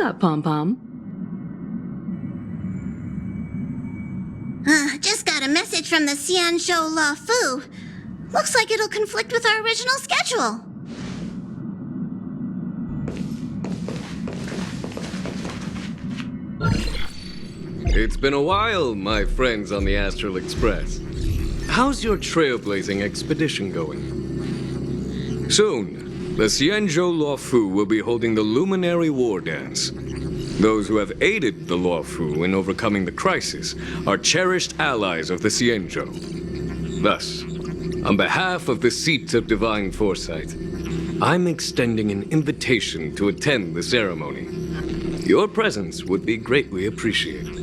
up, Pom-Pom? Just got a message from the Xianzhou La Fu. Looks like it'll conflict with our original schedule. It's been a while, my friends on the Astral Express. How's your trailblazing expedition going? Soon, the Xianzhou La Fu will be holding the Luminary War Dance. Those who have aided the La Fu in overcoming the crisis are cherished allies of the Xianzhou. Thus, on behalf of the Seat of Divine Foresight, I'm extending an invitation to attend the ceremony. Your presence would be greatly appreciated.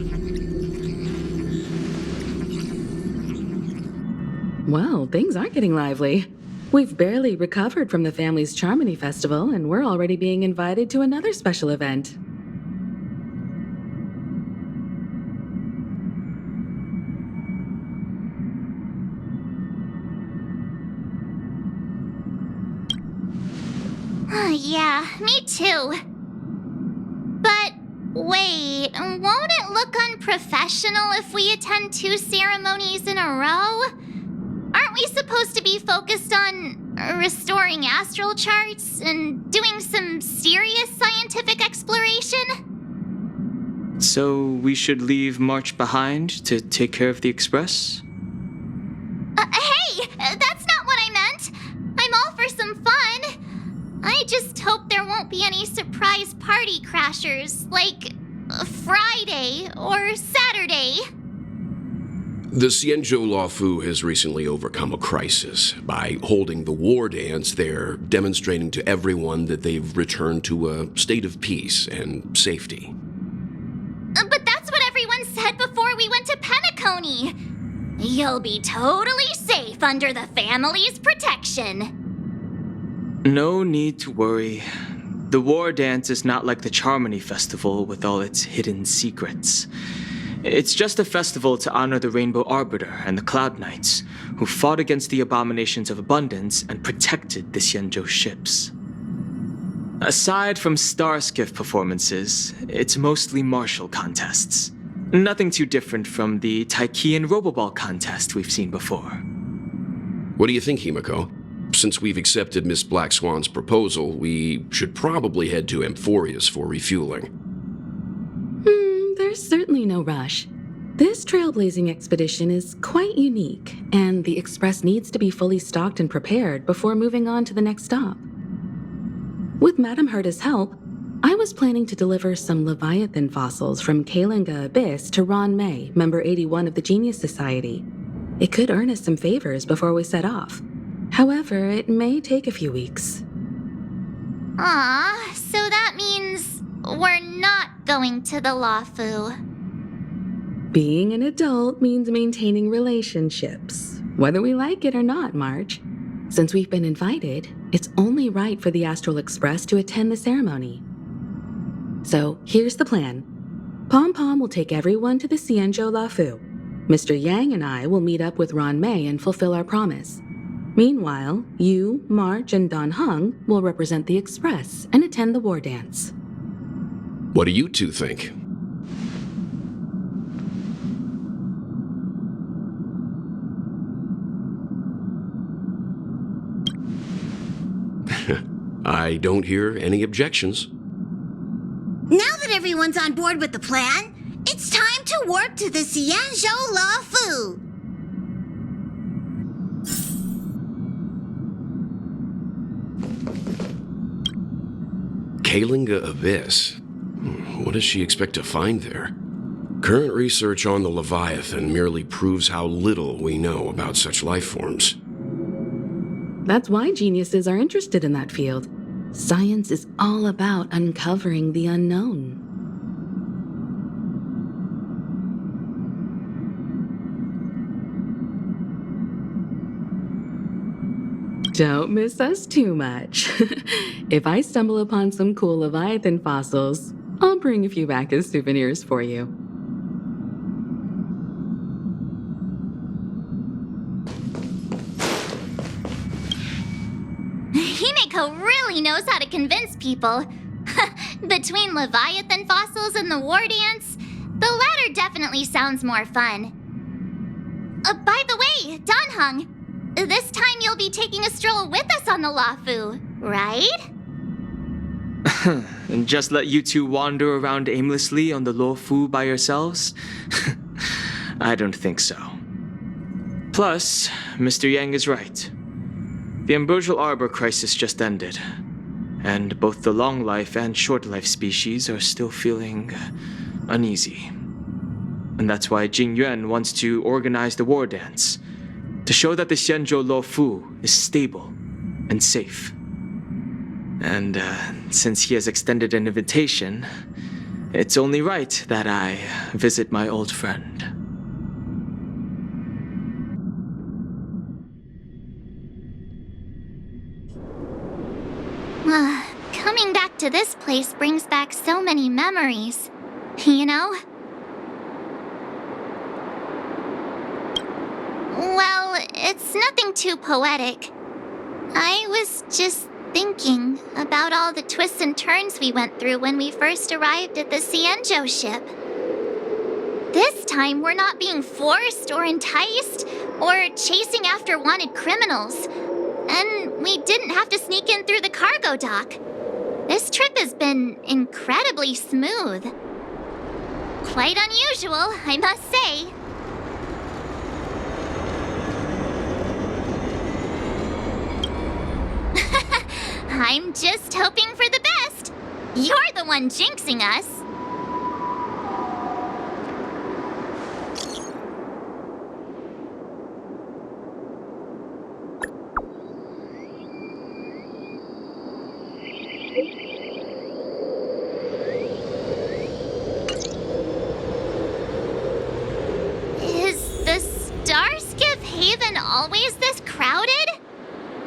Well, things are getting lively. We've barely recovered from the family's Charmony Festival, and we're already being invited to another special event. Yeah, me too. But wait, won't it look unprofessional if we attend 2 ceremonies in a row? Aren't we supposed to be focused on restoring astral charts and doing some serious scientific exploration? So we should leave March behind to take care of the Express? Hey, that's not what I meant. I'm all for some fun. I just hope there won't be any surprise party crashers, like Friday or Saturday. The Xianzhou La Fu has recently overcome a crisis. By holding the war dance, they're demonstrating to everyone that they've returned to a state of peace and safety. But that's what everyone said before we went to Penacony. You'll be totally safe under the family's protection. No need to worry. The war dance is not like the Charmony Festival with all its hidden secrets. It's just a festival to honor the Rainbow Arbiter and the Cloud Knights, who fought against the abominations of abundance and protected the Xianzhou ships. Aside from star skiff performances, it's mostly martial contests. Nothing too different from the Taiki and Roboball contest we've seen before. What do you think, Himiko? Since we've accepted Miss Black Swan's proposal, we should probably head to Amphorius for refueling. There's certainly no rush. This trailblazing expedition is quite unique, and the Express needs to be fully stocked and prepared before moving on to the next stop. With Madame Herta's help, I was planning to deliver some Leviathan fossils from Kalinga Abyss to Ron May, member 81 of the Genius Society. It could earn us some favors before we set off. However, it may take a few weeks. So that means we're not going to the La Fu. Being an adult means maintaining relationships, whether we like it or not, March. Since we've been invited, it's only right for the Astral Express to attend the ceremony. So here's the plan. Pom-Pom will take everyone to the Xianzhou La Fu. Mr. Yang and I will meet up with Ron May and fulfill our promise. Meanwhile, you, March, and Don Hung will represent the Express and attend the war dance. What do you two think? I don't hear any objections. Now that everyone's on board with the plan, it's time to warp to the Xianzhou La Fu. Kalinga Abyss? What does she expect to find there? Current research on the Leviathan merely proves how little we know about such life forms. That's why geniuses are interested in that field. Science is all about uncovering the unknown. Don't miss us too much. If I stumble upon some cool Leviathan fossils, I'll bring a few back as souvenirs for you. Himeko really knows how to convince people. Between Leviathan fossils and the war dance, the latter definitely sounds more fun. By the way, Danhung, this time you'll be taking a stroll with us on the Luofu, right? And just let you two wander around aimlessly on the Luofu by yourselves? I don't think so. Plus, Mr. Yang is right. The Ambrosial Arbor crisis just ended, and both the long life and short life species are still feeling uneasy. And that's why Jing Yuan wants to organize the war dance, to show that the Xianzhou Luofu is stable and safe. And since he has extended an invitation, it's only right that I visit my old friend. Coming back to this place brings back so many memories, you know? Well, it's nothing too poetic. I was just thinking about all the twists and turns we went through when we first arrived at the Xianzhou ship. This time, we're not being forced or enticed or chasing after wanted criminals. And we didn't have to sneak in through the cargo dock. This trip has been incredibly smooth. Quite unusual, I must say. I'm just hoping for the best. You're the one jinxing us. Is the Starskiff Haven always this crowded?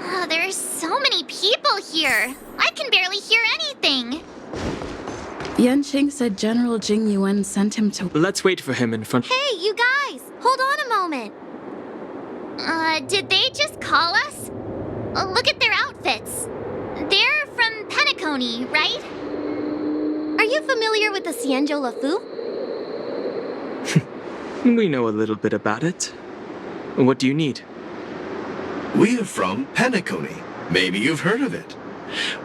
Oh, there's so many people here. I can barely hear anything. Yanqing said General Jing Yuan sent him to... Let's wait for him in front. Hey, you guys! Hold on a moment. Did they just call us? Look at their outfits. They're from Penacony, right? Are you familiar with the Xianzhou Luofu? We know a little bit about it. What do you need? We are from Penacony. Maybe you've heard of it.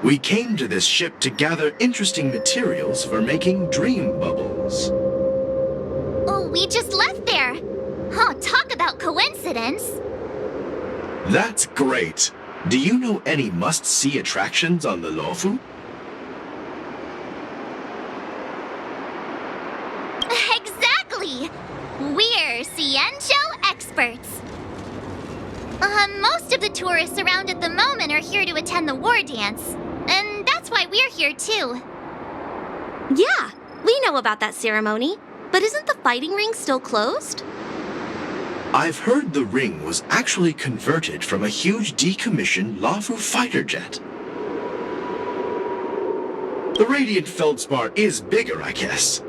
We came to this ship to gather interesting materials for making dream bubbles. Oh, we just left there. Oh, talk about coincidence. That's great. Do you know any must-see attractions on the Luofu? Exactly. We're Xianzhou experts. Most of the tourists around at the moment are here to attend the war dance. And that's why we're here too. Yeah, we know about that ceremony. But isn't the fighting ring still closed? I've heard the ring was actually converted from a huge decommissioned Luofu fighter jet. The Radiant Feldspar is bigger, I guess.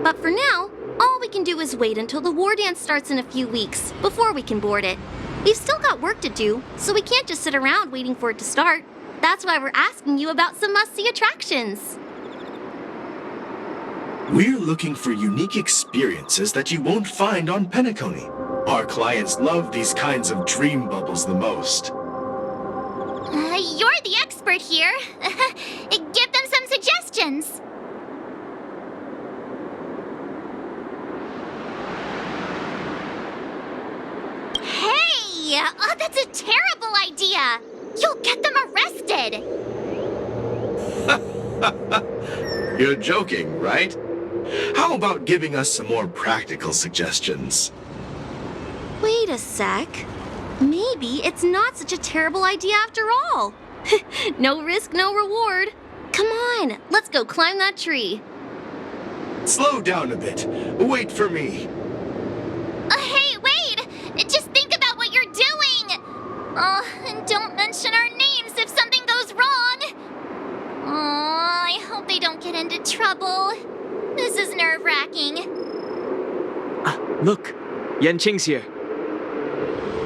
But for now, all we can do is wait until the war dance starts in a few weeks before we can board it. We've still got work to do, so we can't just sit around waiting for it to start. That's why we're asking you about some must-see attractions. We're looking for unique experiences that you won't find on Penacony. Our clients love these kinds of dream bubbles the most. You're the expert here. Give them some suggestions. Hey! Oh, that's a terrible idea. You'll get them arrested. You're joking, right? How about giving us some more practical suggestions? Wait a sec. Maybe it's not such a terrible idea after all. No risk, no reward. Come on, let's go climb that tree. Slow down a bit. Wait for me. Hey, wait! Just think about what you're doing! Oh, and don't mention our names if something goes wrong! Oh, I hope they don't get into trouble. This is nerve-wracking. Look, Yanqing's here.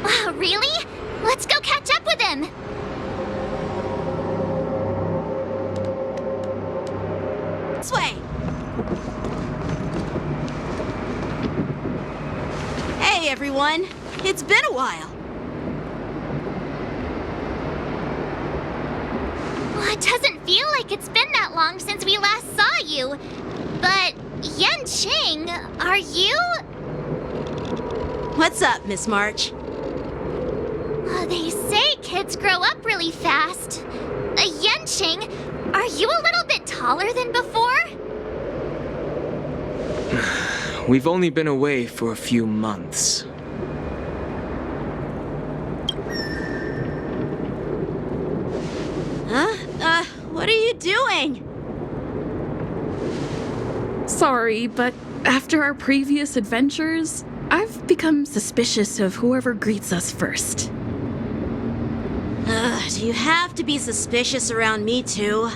Oh, really? Let's go catch up with him! Hey, everyone. It's been a while. Well, it doesn't feel like it's been that long since we last saw you. But, Yanqing, are you? What's up, Miss March? They say kids grow up really fast. Yanqing, are you a little bit taller than before? We've only been away for a few months. Huh? What are you doing? Sorry, but after our previous adventures, I've become suspicious of whoever greets us first. Do you have to be suspicious around me, too?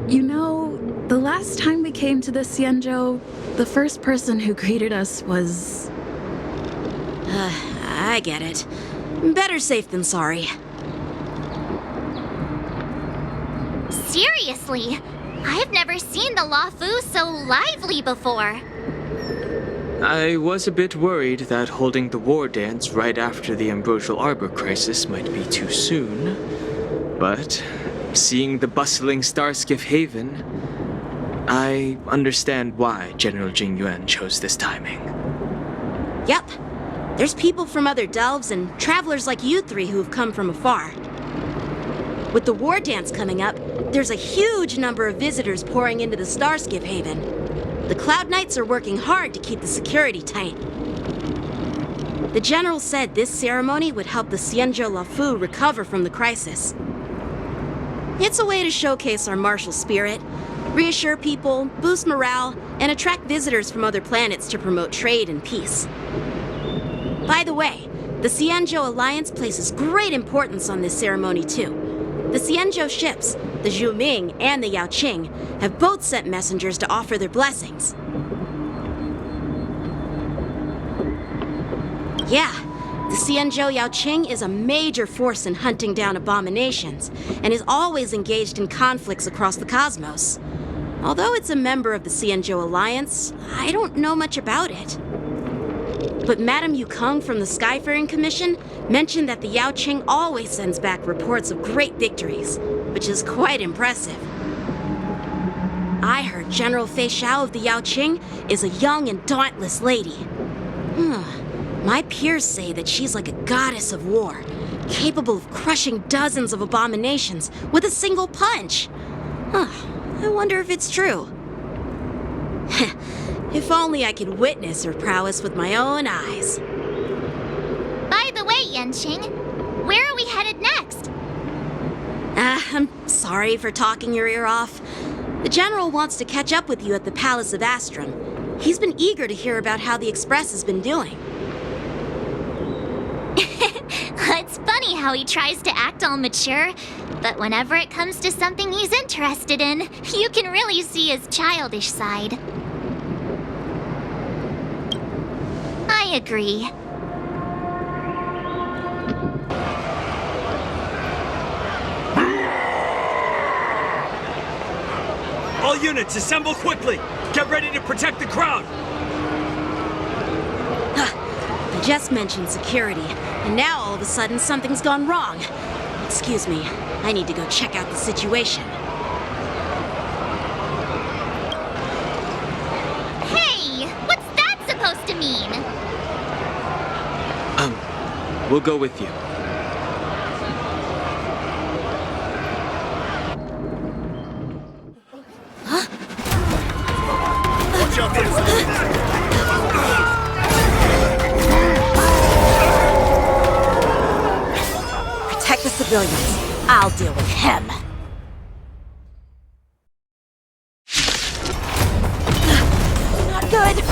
You know, the last time we came to the Xianzhou, the first person who greeted us was... I get it. Better safe than sorry. Seriously, I've never seen the Luofu so lively before. I was a bit worried that holding the war dance right after the Ambrosial Arbor crisis might be too soon. But seeing the bustling Starskiff Haven, I understand why General Jing Yuan chose this timing. Yep. There's people from other delves and travelers like you three who've come from afar. With the war dance coming up, there's a huge number of visitors pouring into the Starskiff Haven. The Cloud Knights are working hard to keep the security tight. The General said this ceremony would help the Xianzhou Luofu recover from the crisis. It's a way to showcase our martial spirit, reassure people, boost morale, and attract visitors from other planets to promote trade and peace. By the way, the Xianzhou Alliance places great importance on this ceremony too. The Xianzhou ships, the Zhuming and the Yaoqing, have both sent messengers to offer their blessings. Yeah, the Xianzhou Yaoqing is a major force in hunting down abominations, and is always engaged in conflicts across the cosmos. Although it's a member of the Xianzhou Alliance, I don't know much about it. But Madame Yukong from the Skyfaring Commission mentioned that the Yaoqing always sends back reports of great victories, which is quite impressive. I heard General Fei Xiao of the Yaoqing is a young and dauntless lady. My peers say that she's like a goddess of war, capable of crushing dozens of abominations with a single punch. I wonder if it's true. If only I could witness her prowess with my own eyes. By the way, Yanqing, where are we headed next? I'm sorry for talking your ear off. The General wants to catch up with you at the Palace of Astrum. He's been eager to hear about how the Express has been doing. It's funny how he tries to act all mature, but whenever it comes to something he's interested in, you can really see his childish side. I agree. All units, assemble quickly! Get ready to protect the crowd! I just mentioned security, and now all of a sudden something's gone wrong. Excuse me, I need to go check out the situation. Hey, what's that supposed to mean? We'll go with you. Watch out for the Protect the civilians. I'll deal with him. Not good.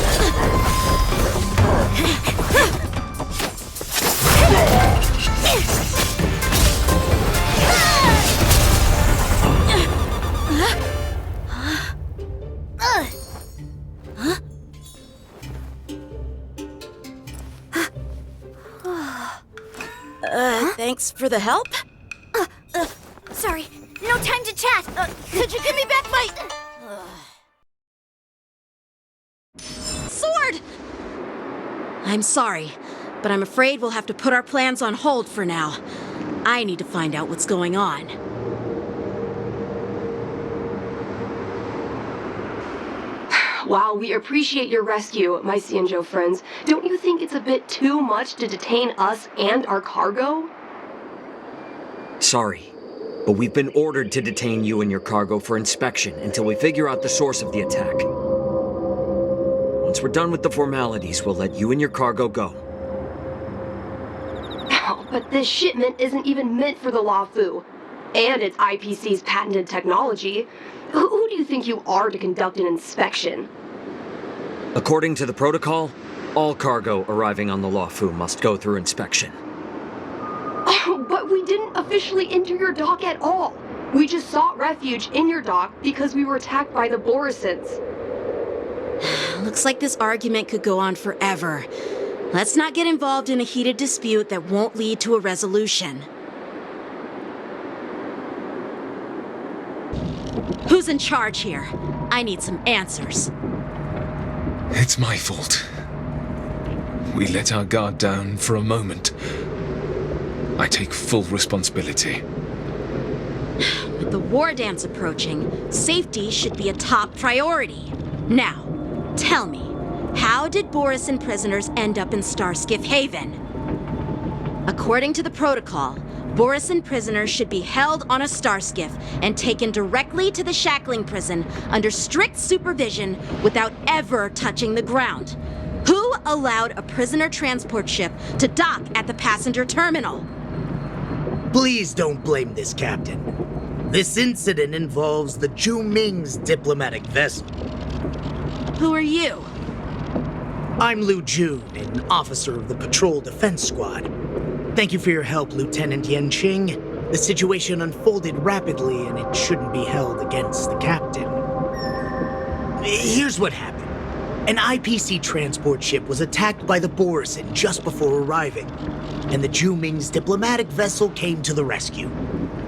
Thanks for the help. Sorry, no time to chat. Could you give me back my... I'm sorry, but I'm afraid we'll have to put our plans on hold for now. I need to find out what's going on. While we appreciate your rescue, my Xianzhou friends, don't you think it's a bit too much to detain us and our cargo? Sorry, but we've been ordered to detain you and your cargo for inspection until we figure out the source of the attack. Once we're done with the formalities, we'll let you and your cargo go. Oh, but this shipment isn't even meant for the Luofu, and it's IPC's patented technology. Who do you think you are to conduct an inspection? According to the protocol, all cargo arriving on the Luofu must go through inspection. Oh, but we didn't officially enter your dock at all. We just sought refuge in your dock because we were attacked by the Borisons. Looks like this argument could go on forever. Let's not get involved in a heated dispute that won't lead to a resolution. Who's in charge here? I need some answers. It's my fault. We let our guard down for a moment. I take full responsibility. With the war dance approaching, safety should be a top priority. Now, tell me, how did Borisin prisoners end up in Starskiff Haven? According to the protocol, Borisin prisoners should be held on a starskiff and taken directly to the shackling prison under strict supervision without ever touching the ground. Who allowed a prisoner transport ship to dock at the passenger terminal? Please don't blame this, Captain. This incident involves the Zhu-Ming's diplomatic vessel. Who are you? I'm Liu Jun, an officer of the Patrol Defense Squad. Thank you for your help, Lieutenant Yanqing. The situation unfolded rapidly, and it shouldn't be held against the captain. Here's what happened. An IPC transport ship was attacked by the Borisin just before arriving, and the Zhu-Ming's diplomatic vessel came to the rescue.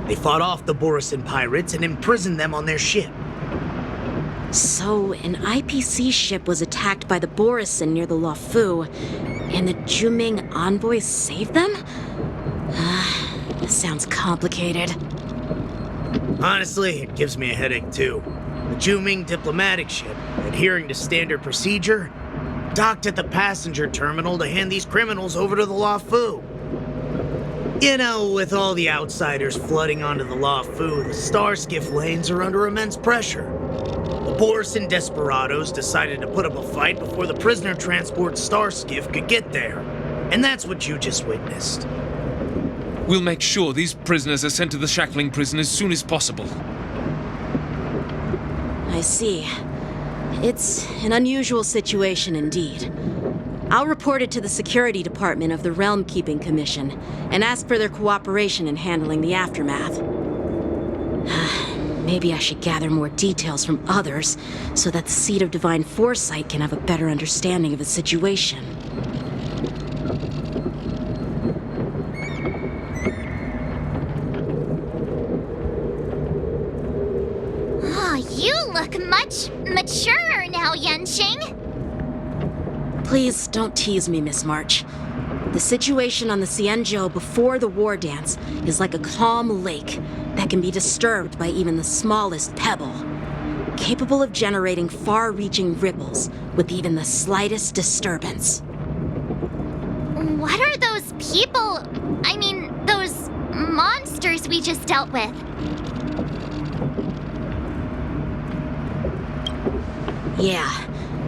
They fought off the Borisin pirates and imprisoned them on their ship. So, an IPC ship was attacked by the Borisin near the Luofu, and the Zhu-Ming envoys saved them? This sounds complicated. Honestly, it gives me a headache too. The Zhu-Ming diplomatic ship, adhering to standard procedure, docked at the passenger terminal to hand these criminals over to the Luofu. You know, with all the outsiders flooding onto the Luofu, the Starskiff lanes are under immense pressure. The Borisin desperados decided to put up a fight before the prisoner transport Starskiff could get there. And that's what you just witnessed. We'll make sure these prisoners are sent to the shackling prison as soon as possible. I see. It's an unusual situation indeed. I'll report it to the security department of the Realm Keeping Commission and ask for their cooperation in handling the aftermath. Maybe I should gather more details from others so that the Seat of Divine Foresight can have a better understanding of the situation. Oh, you look much maturer now, Yanqing. Please don't tease me, Miss March. The situation on the Xianzhou before the war dance is like a calm lake that can be disturbed by even the smallest pebble, capable of generating far-reaching ripples with even the slightest disturbance. What are those people, those monsters we just dealt with? Yeah,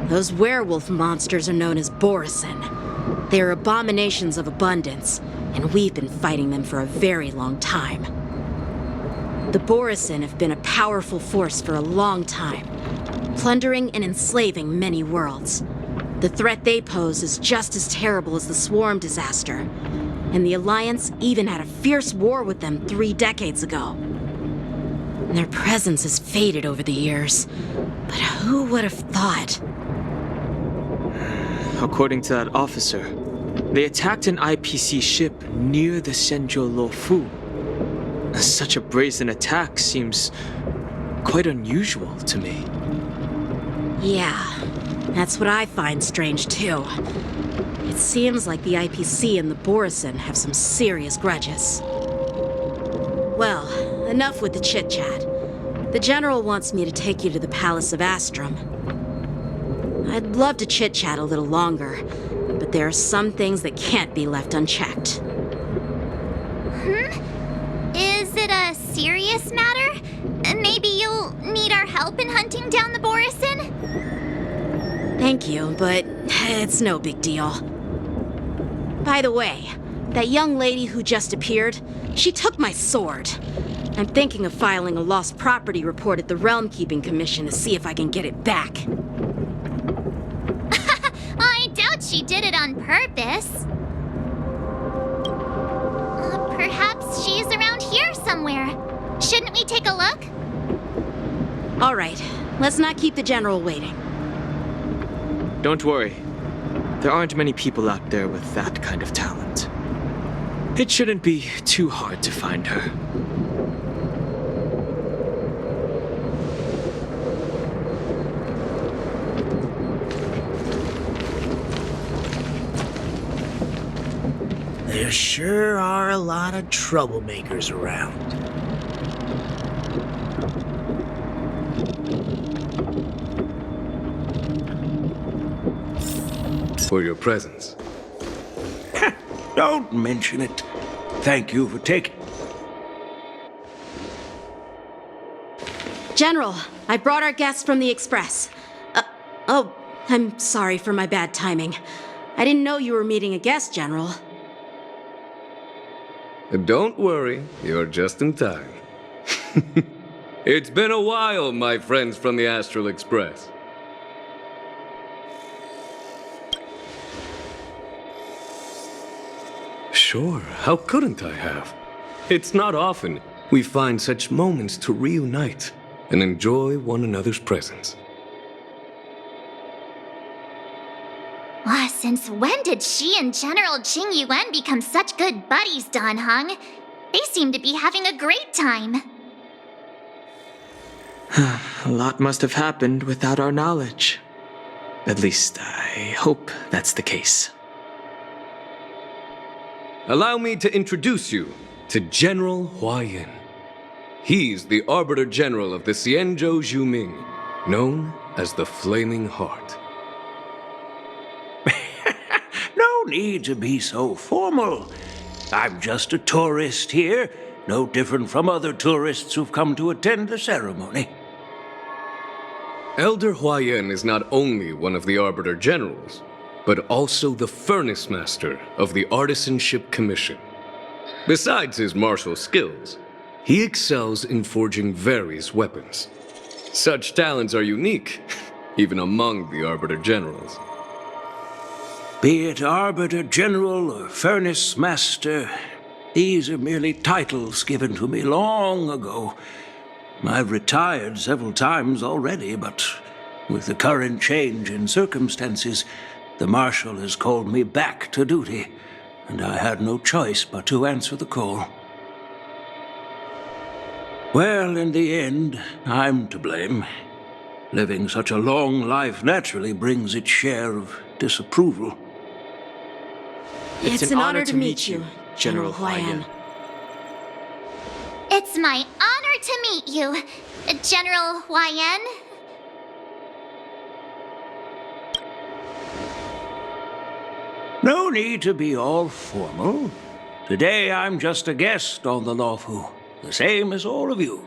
those werewolf monsters are known as Borisin. They are abominations of abundance, and we've been fighting them for a very long time. The Borisin have been a powerful force for a long time, plundering and enslaving many worlds. The threat they pose is just as terrible as the Swarm disaster, and the Alliance even had a fierce war with them 3 decades ago. Their presence has faded over the years, but who would have thought? According to that officer, they attacked an IPC ship near the Xianzhou Luofu. Such a brazen attack seems quite unusual to me. Yeah, that's what I find strange too. It seems like the IPC and the Borison have some serious grudges. Well, enough with the chit-chat. The General wants me to take you to the Palace of Astrum. I'd love to chit-chat a little longer, but there are some things that can't be left unchecked. Is it a serious matter? Maybe you'll need our help in hunting down the Borison? Thank you, but it's no big deal. By the way, that young lady who just appeared, she took my sword. I'm thinking of filing a lost property report at the Realm Keeping Commission to see if I can get it back. I doubt she did it on purpose. Perhaps she's around here somewhere. Shouldn't we take a look? All right, let's not keep the General waiting. Don't worry. There aren't many people out there with that kind of talent. It shouldn't be too hard to find her. There sure are a lot of troublemakers around. For your presence. Don't mention it. Thank you for taking... General, I brought our guests from the Express. Oh, I'm sorry for my bad timing. I didn't know you were meeting a guest, General. Don't worry, you're just in time. It's been a while, my friends from the Astral Express. Sure, how couldn't I have? It's not often we find such moments to reunite and enjoy one another's presence. Since when did she and General Jing Yuan become such good buddies, Dan Heng? They seem to be having a great time. A lot must have happened without our knowledge. At least, I hope that's the case. Allow me to introduce you to General Huayan. He's the Arbiter General of the Xianzhou Zhuming, known as the Flaming Heart. No need to be so formal. I'm just a tourist here, no different from other tourists who've come to attend the ceremony. Elder Huayan is not only one of the Arbiter Generals, but also the Furnace Master of the Artisanship Commission. Besides his martial skills, he excels in forging various weapons. Such talents are unique, even among the Arbiter Generals. Be it Arbiter General or Furnace Master, these are merely titles given to me long ago. I've retired several times already, but with the current change in circumstances, the Marshal has called me back to duty, and I had no choice but to answer the call. Well, in the end, I'm to blame. Living such a long life naturally brings its share of disapproval. It's an honor to meet you, General Huayan. It's my honor to meet you, General Huayan. No need to be all formal. Today I'm just a guest on the Luofu, the same as all of you.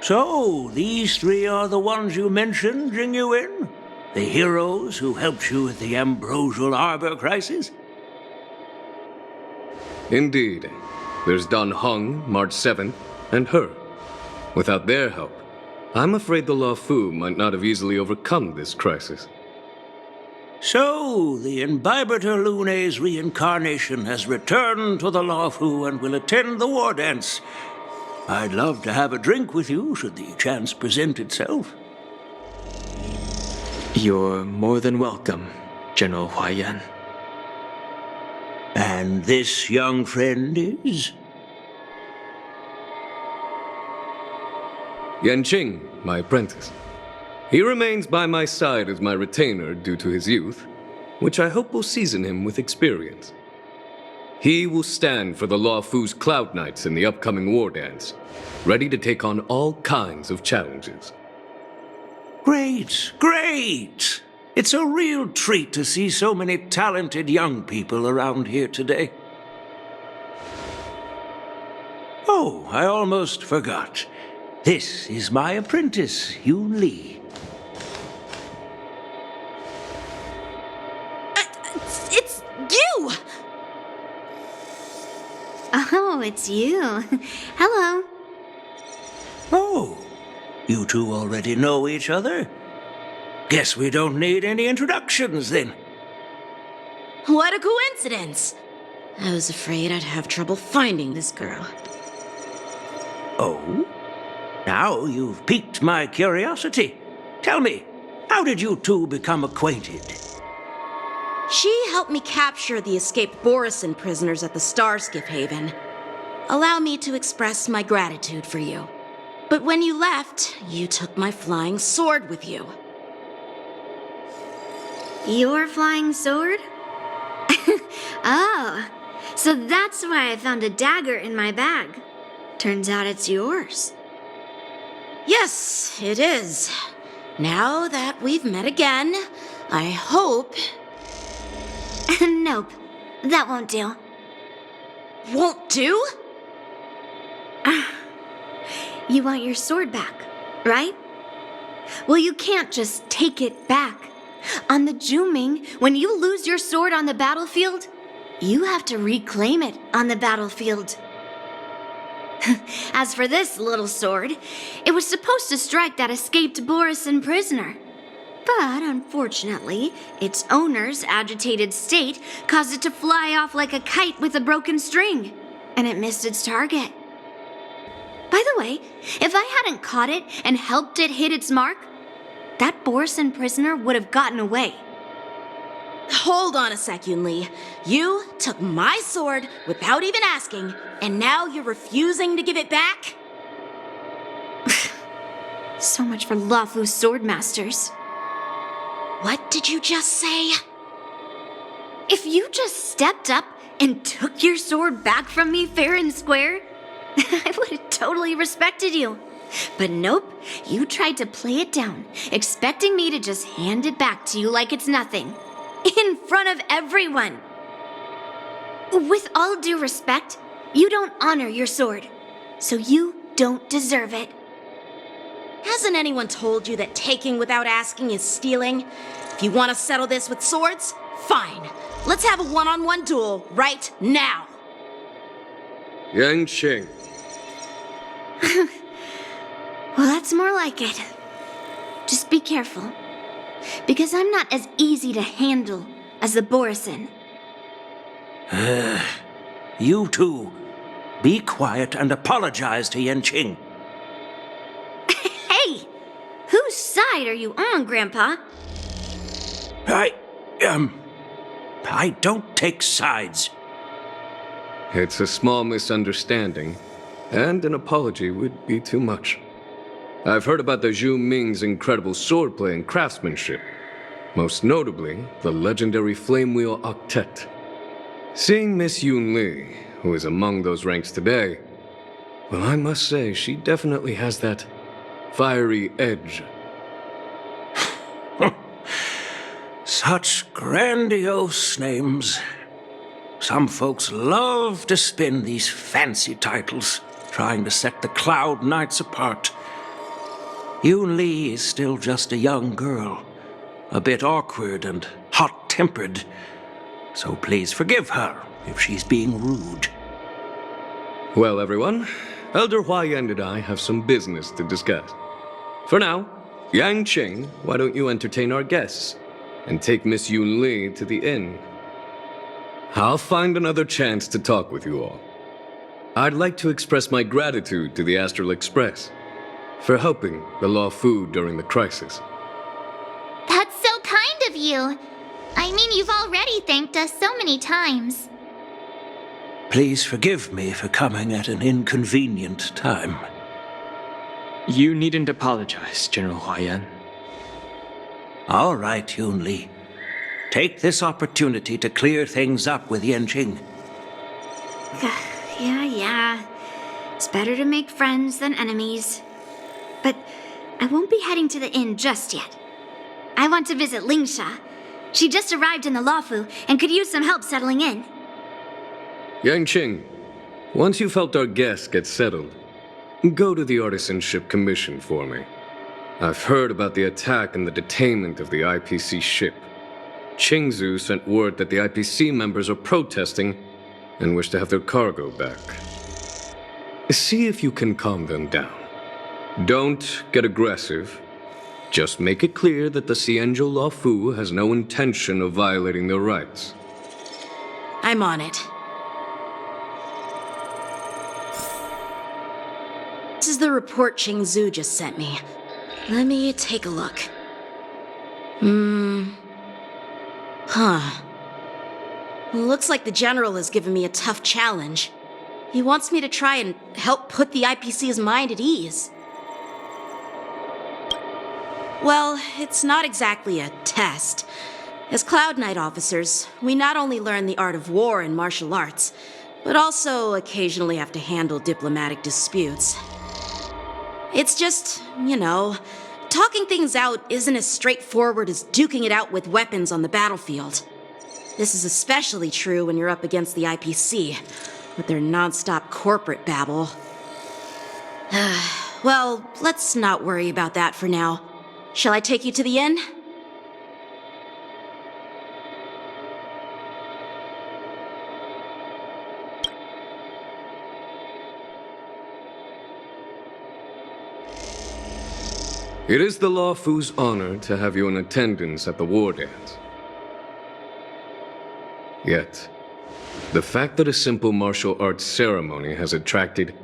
So, these three are the ones you mentioned, Jing Yuan? The heroes who helped you with the Ambrosial Arbor crisis? Indeed. There's Dan Heng, March 7th, and her. Without their help, I'm afraid the Luofu might not have easily overcome this crisis. So, the Imbibitor Lune's reincarnation has returned to the Luofu and will attend the war dance. I'd love to have a drink with you should the chance present itself. You're more than welcome, General Huayan. And this young friend is? Yanqing, my apprentice. He remains by my side as my retainer due to his youth, which I hope will season him with experience. He will stand for the Law Fu's Cloud Knights in the upcoming war dance, ready to take on all kinds of challenges. Great, great! It's a real treat to see so many talented young people around here today. Oh, I almost forgot. This is my apprentice, Yoon Lee. It's you! Oh, it's you. Hello. Oh, you two already know each other? Guess we don't need any introductions then. What a coincidence! I was afraid I'd have trouble finding this girl. Oh? Now you've piqued my curiosity. Tell me, how did you two become acquainted? She helped me capture the escaped Borison prisoners at the Starskiff Haven. Allow me to express my gratitude for you. But when you left, you took my flying sword with you. Your flying sword? Oh, so that's why I found a dagger in my bag. Turns out it's yours. Yes, it is. Now that we've met again, I hope... Nope, that won't do. Won't do? You want your sword back, right? Well, you can't just take it back. On the Juming, when you lose your sword on the battlefield, you have to reclaim it on the battlefield. As for this little sword, it was supposed to strike that escaped Borison prisoner. But unfortunately, its owner's agitated state caused it to fly off like a kite with a broken string, and it missed its target. By the way, if I hadn't caught it and helped it hit its mark, that Borison prisoner would have gotten away. Hold on a sec, Yoon Lee. You took my sword without even asking, and now you're refusing to give it back? So much for Lafu's swordmasters. What did you just say? If you just stepped up and took your sword back from me fair and square, I would have totally respected you. But nope, you tried to play it down, expecting me to just hand it back to you like it's nothing. In front of everyone. With all due respect, you don't honor your sword, so you don't deserve it. Hasn't anyone told you that taking without asking is stealing? If you want to settle this with swords, fine. Let's have a one-on-one duel right now. Yang Qing. Well, that's more like it. Just be careful, because I'm not as easy to handle as the Borison. You two, be quiet and apologize to Yan Qing. Hey! Whose side are you on, Grandpa? I don't take sides. It's a small misunderstanding, and an apology would be too much. I've heard about the Zhu Ming's incredible swordplay and craftsmanship, most notably the legendary Flame Wheel Octet. Seeing Miss Yoon Lee, who is among those ranks today, well, I must say she definitely has that fiery edge. Such grandiose names. Some folks love to spin these fancy titles, trying to set the Cloud Knights apart. Yoon Lee is still just a young girl, a bit awkward and hot-tempered, so please forgive her if she's being rude. Well, everyone, Elder Huayan and I have some business to discuss. For now, Yang Qing, why don't you entertain our guests and take Miss Yoon Lee to the inn? I'll find another chance to talk with you all. I'd like to express my gratitude to the Astral Express for helping the Law Fu during the crisis. That's so kind of you. I mean, you've already thanked us so many times. Please forgive me for coming at an inconvenient time. You needn't apologize, General Huayan. All right, Yoon Lee. take this opportunity to clear things up with Yanqing. Yeah. It's better to make friends than enemies. But I won't be heading to the inn just yet. I want to visit Lingsha. She just arrived in the Luofu and could use some help settling in. Yanqing, once you've helped our guests get settled, go to the Artisanship Commission for me. I've heard about the attack and the detainment of the IPC ship. Qingzu sent word that the IPC members are protesting and wish to have their cargo back. See if you can calm them down. Don't get aggressive. Just make it clear that the Xianzhou Luofu has no intention of violating their rights. I'm on it. This is the report Qingzu just sent me. Let me take a look. Looks like the general has given me a tough challenge. He wants me to try and help put the IPC's mind at ease. Well, it's not exactly a test. As Cloud Knight officers, we not only learn the art of war and martial arts, but also occasionally have to handle diplomatic disputes. It's just, talking things out isn't as straightforward as duking it out with weapons on the battlefield. This is especially true when you're up against the IPC, with their non-stop corporate babble. Well, let's not worry about that for now. Shall I take you to the inn? It is the Luofu's honor to have you in attendance at the war dance. Yet, the fact that a simple martial arts ceremony has attracted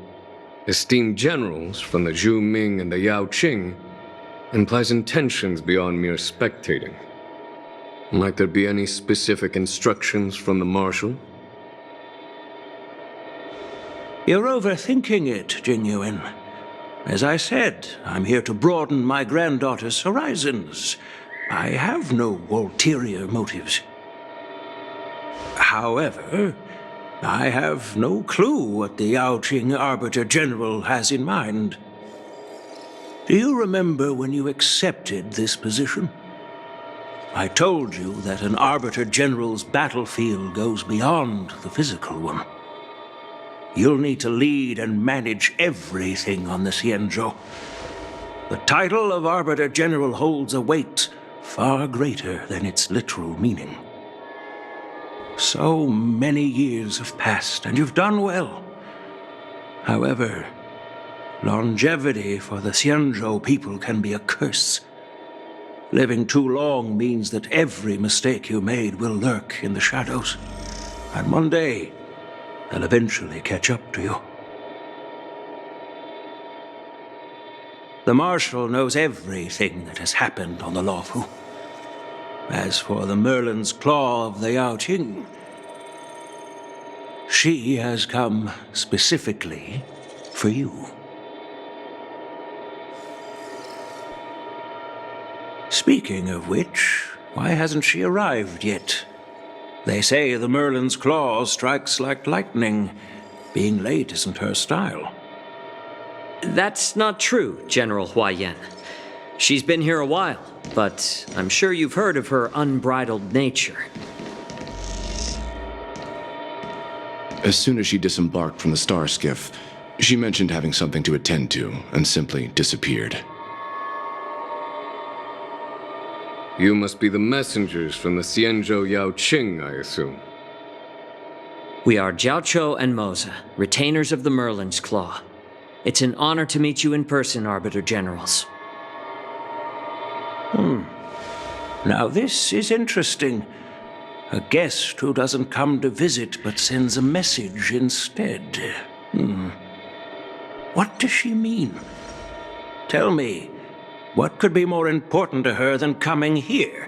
esteemed generals from the Zhu Ming and the Yao Qing implies intentions beyond mere spectating. Might there be any specific instructions from the marshal? You're overthinking it, Jinyuan. As I said, I'm here to broaden my granddaughter's horizons. I have no ulterior motives. However, I have no clue what the Yaoqing Arbiter General has in mind. Do you remember when you accepted this position? I told you that an Arbiter General's battlefield goes beyond the physical one. You'll need to lead and manage everything on the Xianzhou. The title of Arbiter General holds a weight far greater than its literal meaning. So many years have passed, and you've done well. However, longevity for the Xianzhou people can be a curse. Living too long means that every mistake you made will lurk in the shadows. And one day, they'll eventually catch up to you. The Marshal knows everything that has happened on the Luofu. As for the Merlin's Claw of the Yaoqing, she has come specifically for you. Speaking of which, why hasn't she arrived yet? They say the Merlin's Claw strikes like lightning. Being late isn't her style. That's not true, General Huaiyan. She's been here a while, but I'm sure you've heard of her unbridled nature. As soon as she disembarked from the star skiff, she mentioned having something to attend to and simply disappeared. You must be the messengers from the Xianzhou Yaoqing, I assume. We are Jiaoqiu and Moza, retainers of the Merlin's Claw. It's an honor to meet you in person, Arbiter Generals. Now this is interesting. A guest who doesn't come to visit but sends a message instead. What does she mean? Tell me, what could be more important to her than coming here?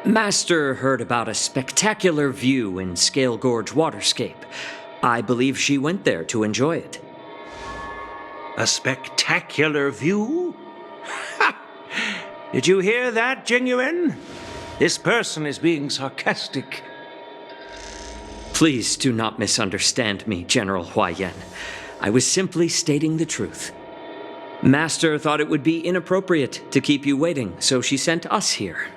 Master heard about a spectacular view in Scale Gorge Waterscape. I believe she went there to enjoy it. A spectacular view? Did you hear that, Jingyuan? This person is being sarcastic. Please do not misunderstand me, General Huaiyan. I was simply stating the truth. Master thought it would be inappropriate to keep you waiting, so she sent us here.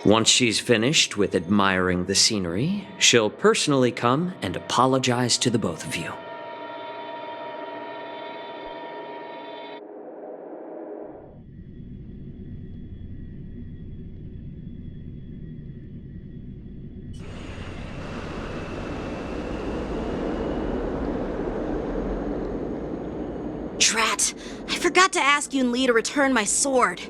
Once she's finished with admiring the scenery, she'll personally come and apologize to the both of you. Drat! I forgot to ask Yun Li to return my sword.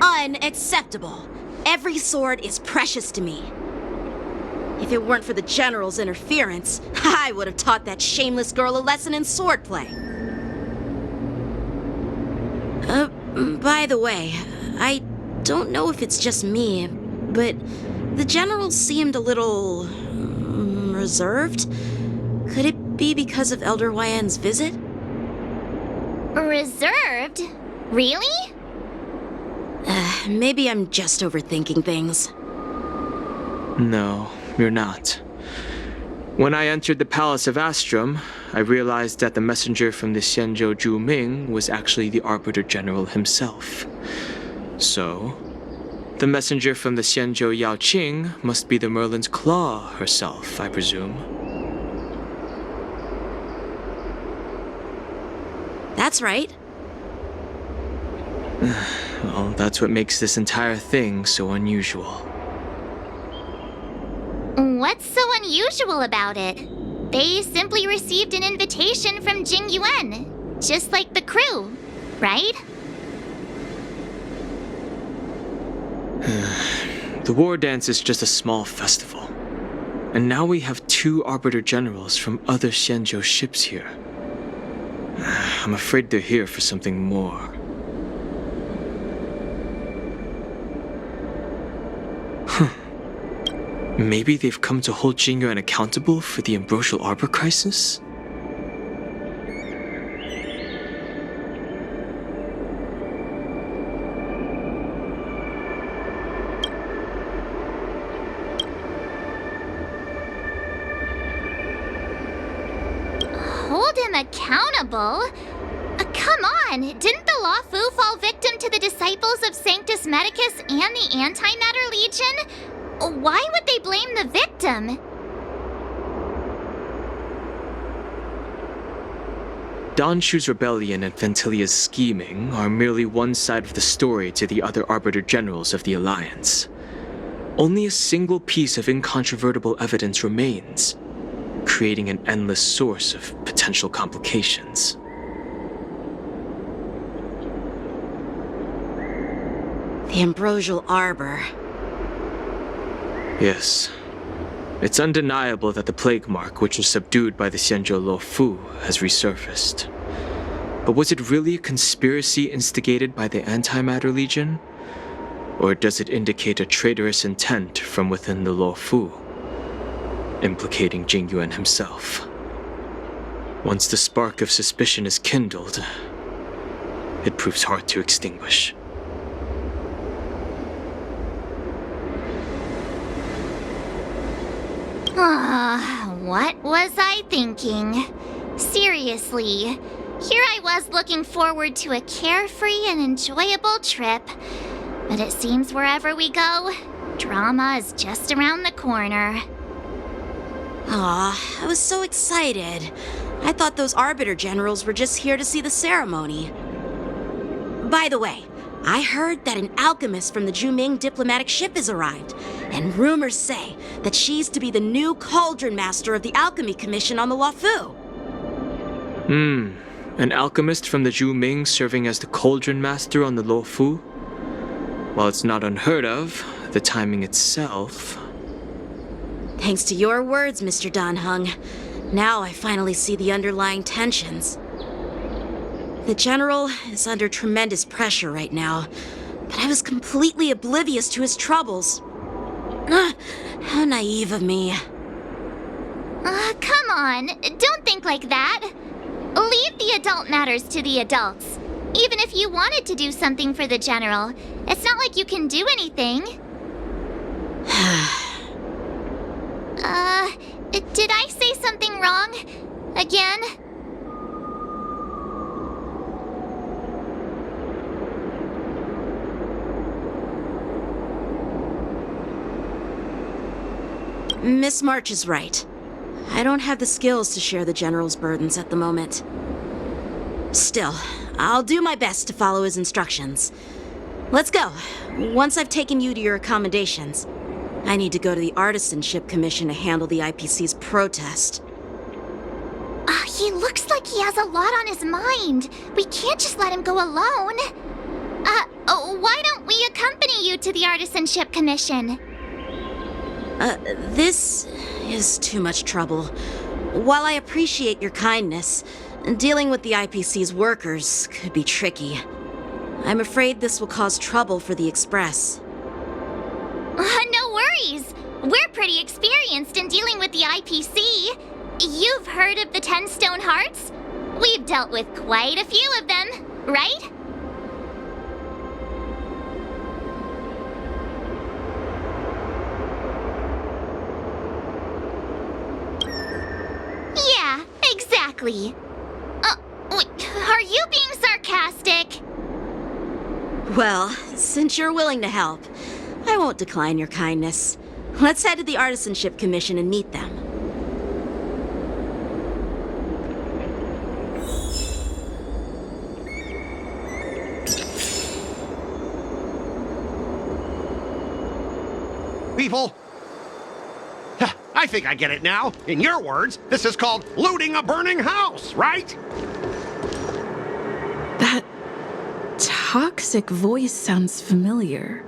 Unacceptable. Every sword is precious to me. If it weren't for the General's interference, I would have taught that shameless girl a lesson in swordplay. By the way, I don't know if it's just me, but the General seemed a little reserved. Could it be because of Elder Huaiyan's visit? Reserved? Really? Maybe I'm just overthinking things. No, you're not. When I entered the Palace of Astrum, I realized that the messenger from the Xianzhou Zhu Ming was actually the Arbiter General himself. So, the messenger from the Xianzhou Yao Qing must be the Merlin's Claw herself, I presume. That's right. Well, that's what makes this entire thing so unusual. What's so unusual about it? They simply received an invitation from Jingyuan, just like the crew, right? The war dance is just a small festival. And now we have 2 Arbiter Generals from other Xianzhou ships here. I'm afraid they're here for something more. Maybe they've come to hold Jingyuan accountable for the Ambrosial Arbor crisis? Hold him accountable? Come on, didn't the Luofu fall victim to the disciples of Sanctus Medicus and the Antimatter Legion? Why would they blame the victim? Danshu's rebellion and Ventilia's scheming are merely one side of the story to the other Arbiter Generals of the Alliance. Only a single piece of incontrovertible evidence remains, creating an endless source of potential complications. The Ambrosial Arbor. Yes. It's undeniable that the plague mark, which was subdued by the Xianzhou Luofu, has resurfaced. But was it really a conspiracy instigated by the Antimatter Legion? Or does it indicate a traitorous intent from within the Luofu, implicating Jingyuan himself? Once the spark of suspicion is kindled, it proves hard to extinguish. What was I thinking? Seriously, here I was looking forward to a carefree and enjoyable trip. But it seems wherever we go, drama is just around the corner. Aw, I was so excited. I thought those Arbiter Generals were just here to see the ceremony. By the way, I heard that an alchemist from the Zhuming diplomatic ship has arrived, and rumors say that she's to be the new Cauldron Master of the Alchemy Commission on the Luofu. An alchemist from the Zhuming serving as the Cauldron Master on the Luofu? While it's not unheard of, the timing itself... Thanks to your words, Mr. Danheng. Now I finally see the underlying tensions. The General is under tremendous pressure right now, but I was completely oblivious to his troubles. How naive of me. Come on, don't think like that. Leave the adult matters to the adults. Even if you wanted to do something for the General, it's not like you can do anything. Did I say something wrong? Again? Miss March is right. I don't have the skills to share the General's burdens at the moment. Still, I'll do my best to follow his instructions. Let's go. Once I've taken you to your accommodations, I need to go to the Artisanship Commission to handle the IPC's protest. He looks like he has a lot on his mind. We can't just let him go alone. Why don't we accompany you to the Artisanship Commission? This is too much trouble. While I appreciate your kindness, dealing with the IPC's workers could be tricky. I'm afraid this will cause trouble for the Express. No worries. We're pretty experienced in dealing with the IPC. You've heard of the 10 Stone Hearts? We've dealt with quite a few of them, right? Yeah, exactly. Wait, are you being sarcastic? Well, since you're willing to help, I won't decline your kindness. Let's head to the Artisanship Commission and meet them. People, I think I get it now. In your words, this is called looting a burning house, right? That toxic voice sounds familiar.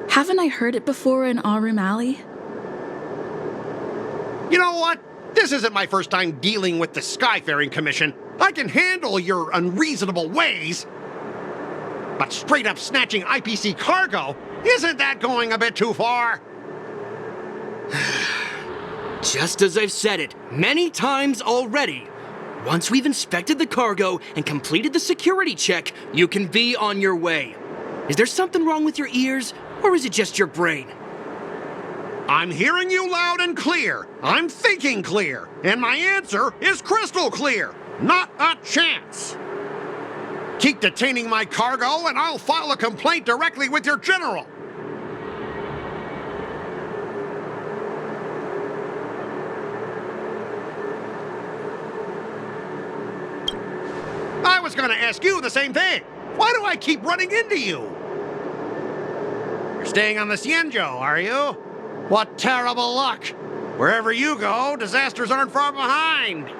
Haven't I heard it before in Aurum Alley? You know what? This isn't my first time dealing with the Skyfaring Commission. I can handle your unreasonable ways. But straight up snatching IPC cargo, isn't that going a bit too far? Just as I've said it many times already. Once we've inspected the cargo and completed the security check, you can be on your way. Is there something wrong with your ears, or is it just your brain? I'm hearing you loud and clear. I'm thinking clear. And my answer is crystal clear. Not a chance. Keep detaining my cargo, and I'll file a complaint directly with your general. I was going to ask you the same thing. Why do I keep running into you? You're staying on the Cienjo, are you? What terrible luck. Wherever you go, disasters aren't far behind.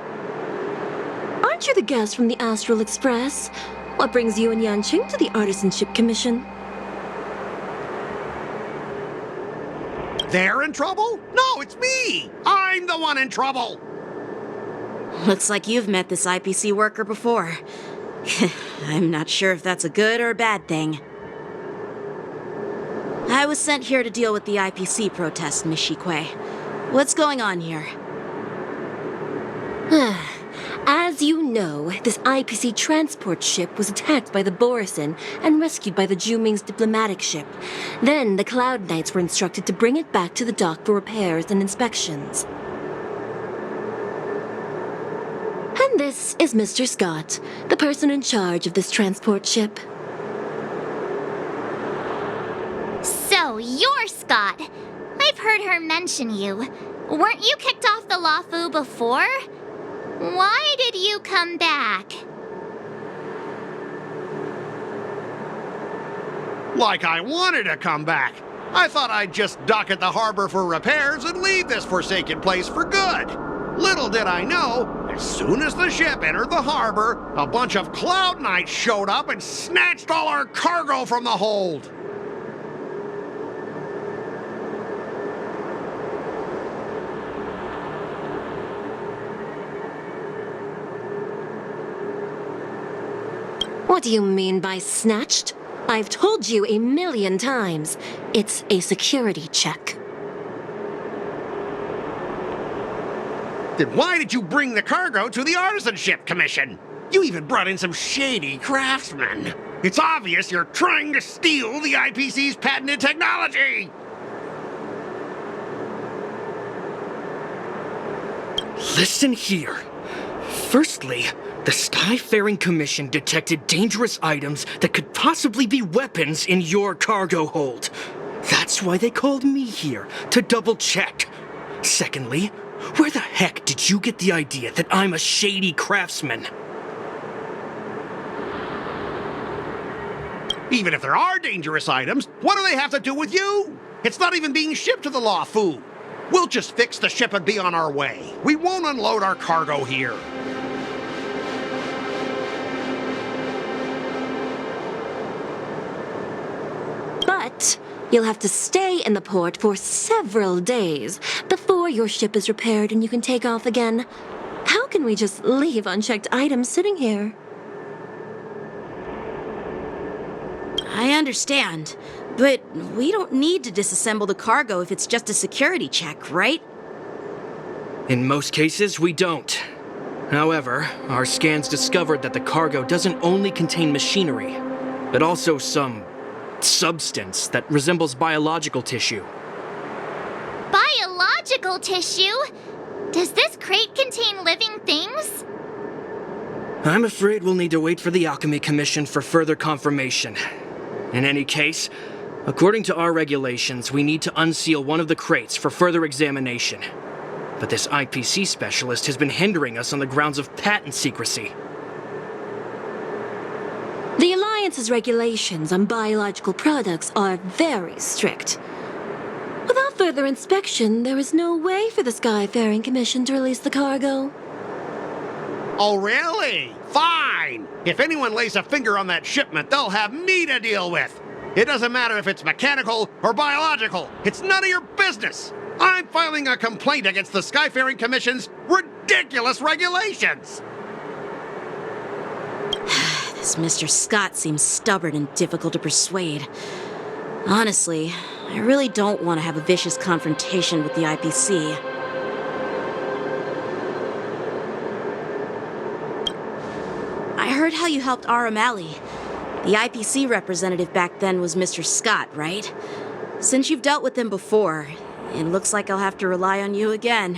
Aren't you the guest from the Astral Express? What brings you and Yanqing to the Artisanship Commission? They're in trouble? No, it's me. I'm the one in trouble. Looks like you've met this IPC worker before. I'm not sure if that's a good or a bad thing. I was sent here to deal with the IPC protest, Miss Shikue. What's going on here? As you know, this IPC transport ship was attacked by the Borisin and rescued by the Juming's diplomatic ship. Then the Cloud Knights were instructed to bring it back to the dock for repairs and inspections. And this is Mr. Scott, the person in charge of this transport ship. So, you're Scott. I've heard her mention you. Weren't you kicked off the Lafu before? Why did you come back? Like I wanted to come back. I thought I'd just dock at the harbor for repairs and leave this forsaken place for good. Little did I know, as soon as the ship entered the harbor, a bunch of Cloud Knights showed up and snatched all our cargo from the hold. What do you mean by snatched? I've told you 1,000,000 times. It's a security check. Then why did you bring the cargo to the Artisanship Commission? You even brought in some shady craftsmen. It's obvious you're trying to steal the IPC's patented technology! Listen here. Firstly, the Skyfaring Commission detected dangerous items that could possibly be weapons in your cargo hold. That's why they called me here, to double-check. Secondly, where the heck did you get the idea that I'm a shady craftsman? Even if there are dangerous items, what do they have to do with you? It's not even being shipped to the Lawfu. We'll just fix the ship and be on our way. We won't unload our cargo here. But you'll have to stay in the port for several days before your ship is repaired and you can take off again. How can we just leave unchecked items sitting here? I understand, but we don't need to disassemble the cargo if it's just a security check, right? In most cases, we don't. However, our scans discovered that the cargo doesn't only contain machinery, but also some substance that resembles biological tissue. Biological tissue? Does this crate contain living things? I'm afraid we'll need to wait for the Alchemy Commission for further confirmation. In any case, according to our regulations, we need to unseal one of the crates for further examination. But this IPC specialist has been hindering us on the grounds of patent secrecy. The Alliance's regulations on biological products are very strict. Without further inspection, there is no way for the Skyfaring Commission to release the cargo. Oh, really? Fine! If anyone lays a finger on that shipment, they'll have me to deal with. It doesn't matter if it's mechanical or biological. It's none of your business. I'm filing a complaint against the Skyfaring Commission's ridiculous regulations. This Mr. Scott seems stubborn and difficult to persuade. Honestly, I really don't want to have a vicious confrontation with the IPC. I heard how you helped Aramali. The IPC representative back then was Mr. Scott, right? Since you've dealt with him before, it looks like I'll have to rely on you again.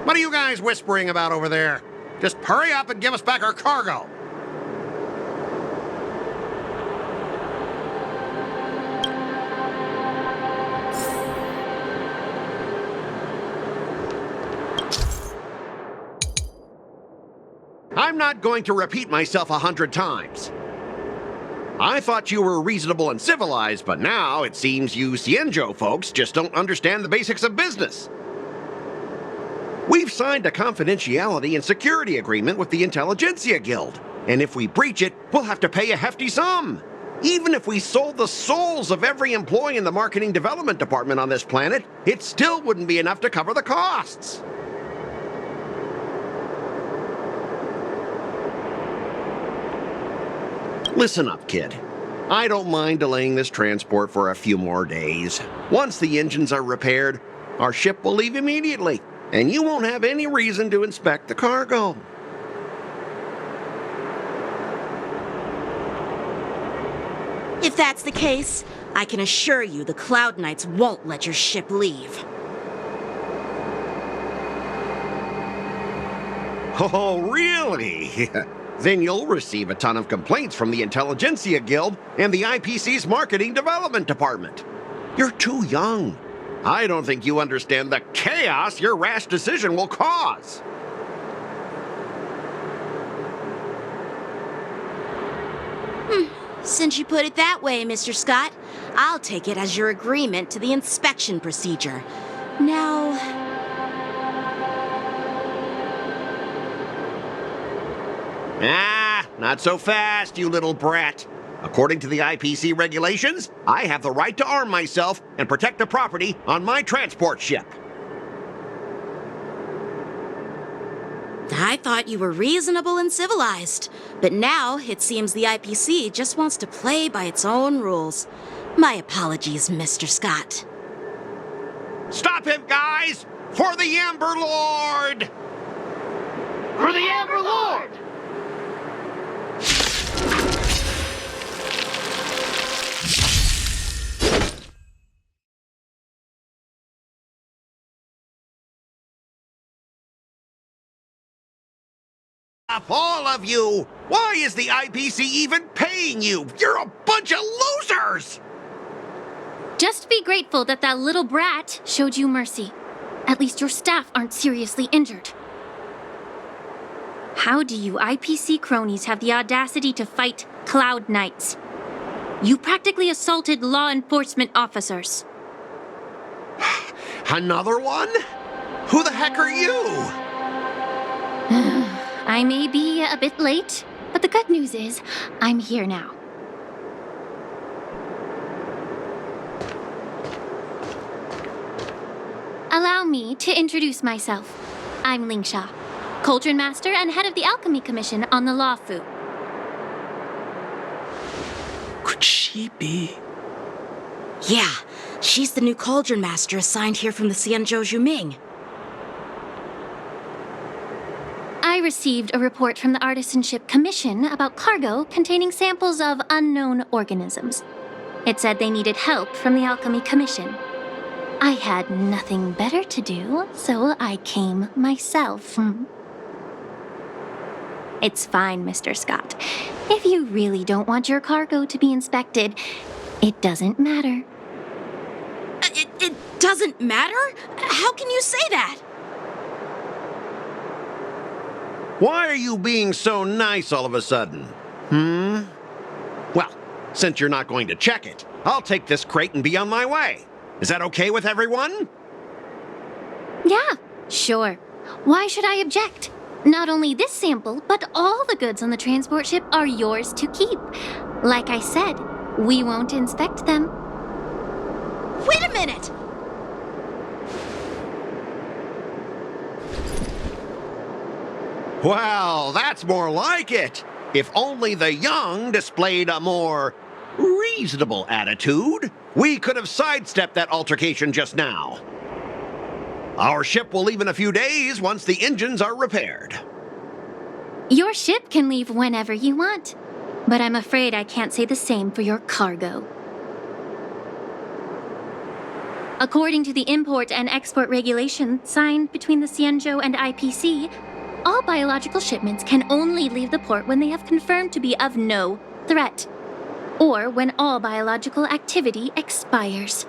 What are you guys whispering about over there? Just hurry up and give us back our cargo. I'm not going to repeat myself 100 times. I thought you were reasonable and civilized, but now it seems you Cienjo folks just don't understand the basics of business. We've signed a confidentiality and security agreement with the Intelligentsia Guild, and if we breach it, we'll have to pay a hefty sum. Even if we sold the souls of every employee in the marketing development department on this planet, it still wouldn't be enough to cover the costs. Listen up, kid. I don't mind delaying this transport for a few more days. Once the engines are repaired, our ship will leave immediately, and you won't have any reason to inspect the cargo. If that's the case, I can assure you the Cloud Knights won't let your ship leave. Oh, really? Then you'll receive a ton of complaints from the Intelligentsia Guild and the IPC's Marketing Development Department. You're too young. I don't think you understand the chaos your rash decision will cause. Since you put it that way, Mr. Scott, I'll take it as your agreement to the inspection procedure. Now... Ah, not so fast, you little brat. According to the IPC regulations, I have the right to arm myself and protect the property on my transport ship. I thought you were reasonable and civilized, but now it seems the IPC just wants to play by its own rules. My apologies, Mr. Scott. Stop him, guys! For the Amber Lord! For the Amber Lord! All of you! Why is the IPC even paying you? You're a bunch of losers! Just be grateful that that little brat showed you mercy. At least your staff aren't seriously injured. How do you IPC cronies have the audacity to fight Cloud Knights? You practically assaulted law enforcement officers. Another one? Who the heck are you? I may be a bit late, but the good news is I'm here now. Allow me to introduce myself. I'm Lingsha, Cauldron Master and head of the Alchemy Commission on the Lawfu. Could she be? Yeah, she's the new Cauldron Master assigned here from the Xianzhou Zhuming. I received a report from the Artisanship Commission about cargo containing samples of unknown organisms. It said they needed help from the Alchemy Commission. I had nothing better to do, so I came myself. It's fine, Mr. Scott. If you really don't want your cargo to be inspected, it doesn't matter. It doesn't matter? How can you say that? Why are you being so nice all of a sudden? Well, since you're not going to check it, I'll take this crate and be on my way. Is that okay with everyone? Yeah, sure. Why should I object? Not only this sample, but all the goods on the transport ship are yours to keep. Like I said, we won't inspect them. Wait a minute! Well, that's more like it. If only the young displayed a more reasonable attitude, we could have sidestepped that altercation just now. Our ship will leave in a few days once the engines are repaired. Your ship can leave whenever you want, but I'm afraid I can't say the same for your cargo. According to the import and export regulation signed between the Xianzhou and IPC, all biological shipments can only leave the port when they have confirmed to be of no threat, or when all biological activity expires.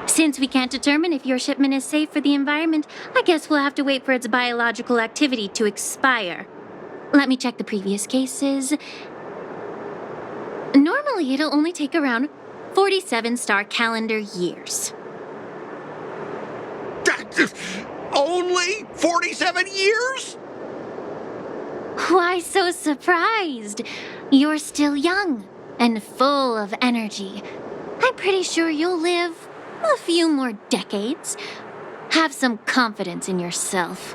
Since we can't determine if your shipment is safe for the environment, I guess we'll have to wait for its biological activity to expire. Let me check the previous cases. Normally, it'll only take around 47 star calendar years. Only 47 years? Why so surprised? You're still young and full of energy. I'm pretty sure you'll live a few more decades. Have some confidence in yourself.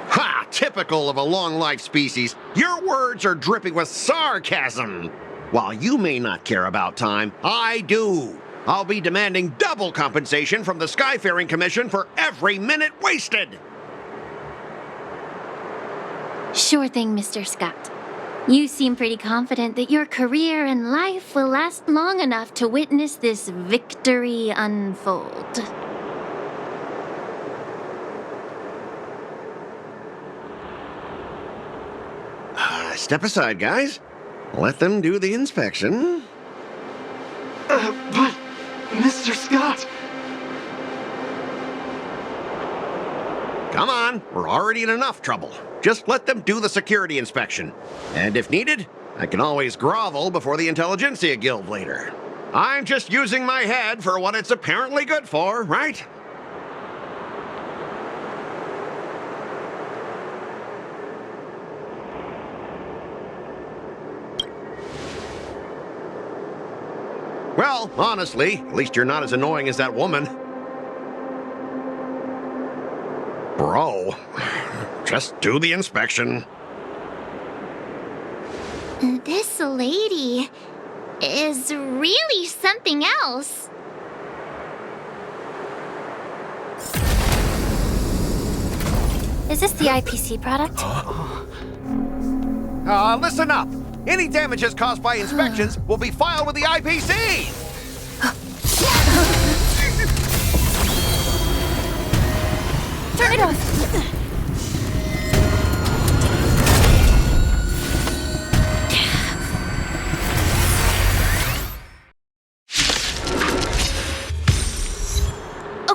Ha! Typical of a long-life species. Your words are dripping with sarcasm. While you may not care about time, I do. I'll be demanding double compensation from the Skyfaring Commission for every minute wasted. Sure thing, Mr. Scott. You seem pretty confident that your career and life will last long enough to witness this victory unfold. Step aside, guys. Let them do the inspection. But, Mr. Scott... Come on, we're already in enough trouble. Just let them do the security inspection. And if needed, I can always grovel before the Intelligentsia Guild later. I'm just using my head for what it's apparently good for, right? Well, honestly, at least you're not as annoying as that woman. Bro, just do the inspection. This lady is really something else. Is this the IPC product? Listen up. Any damages caused by inspections will be filed with the IPC. Turn it off!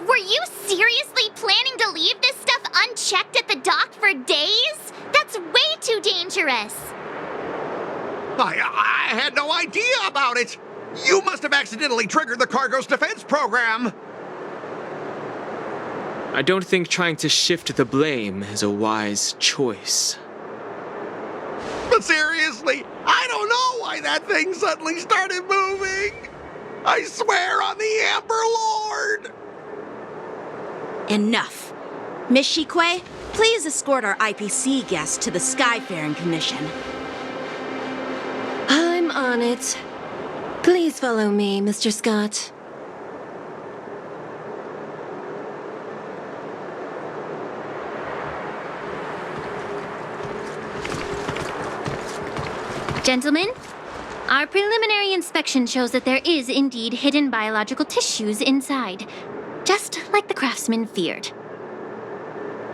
Were you seriously planning to leave this stuff unchecked at the dock for days? That's way too dangerous. I had no idea about it. You must have accidentally triggered the cargo's defense program. I don't think trying to shift the blame is a wise choice. But seriously, I don't know why that thing suddenly started moving. I swear on the Amber Lord. Enough. Miss Shikwe, please escort our IPC guests to the Skyfaring Commission. I'm on it. Please follow me, Mr. Scott. Gentlemen, our preliminary inspection shows that there is indeed hidden biological tissues inside, just like the craftsman feared.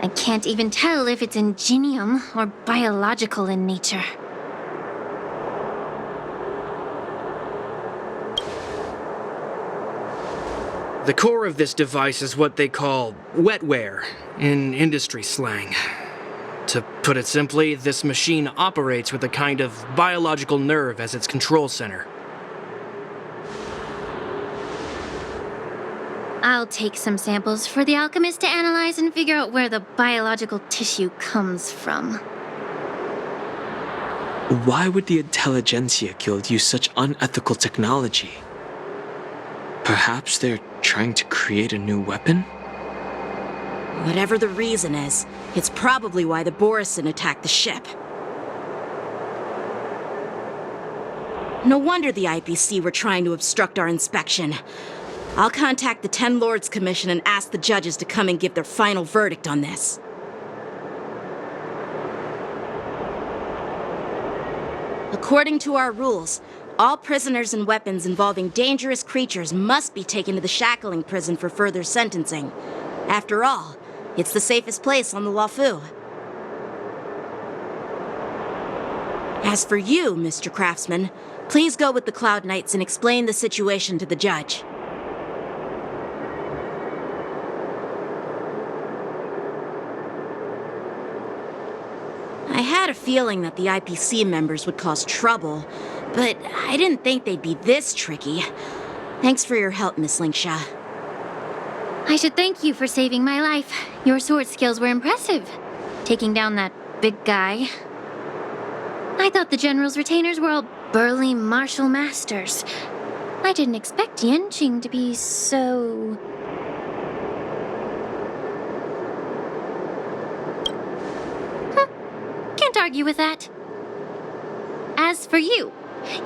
I can't even tell if it's ingenium or biological in nature. The core of this device is what they call wetware in industry slang. To put it simply, this machine operates with a kind of biological nerve as its control center. I'll take some samples for the alchemist to analyze and figure out where the biological tissue comes from. Why would the Intelligentsia Guild use such unethical technology? Perhaps they're trying to create a new weapon? Whatever the reason is, it's probably why the Borison attacked the ship. No wonder the IPC were trying to obstruct our inspection. I'll contact the Ten Lords Commission and ask the judges to come and give their final verdict on this. According to our rules, all prisoners and weapons involving dangerous creatures must be taken to the shackling prison for further sentencing. After all, it's the safest place on the Luofu. As for you, Mr. Craftsman, please go with the Cloud Knights and explain the situation to the judge. I had a feeling that the IPC members would cause trouble, but I didn't think they'd be this tricky. Thanks for your help, Miss Lingsha. I should thank you for saving my life. Your sword skills were impressive, taking down that big guy. I thought the General's retainers were all burly martial masters. I didn't expect Yenqing to be so... Can't argue with that. As for you,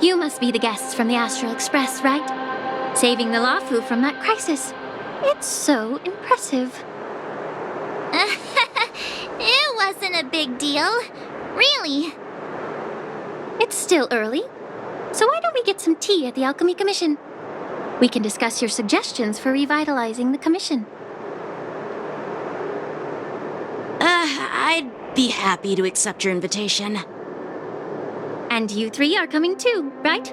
you must be the guests from the Astral Express, right? Saving the Luofu from that crisis. It's so impressive. It wasn't a big deal. Really. It's still early, so why don't we get some tea at the Alchemy Commission? We can discuss your suggestions for revitalizing the commission. I'd be happy to accept your invitation. And you three are coming too, right?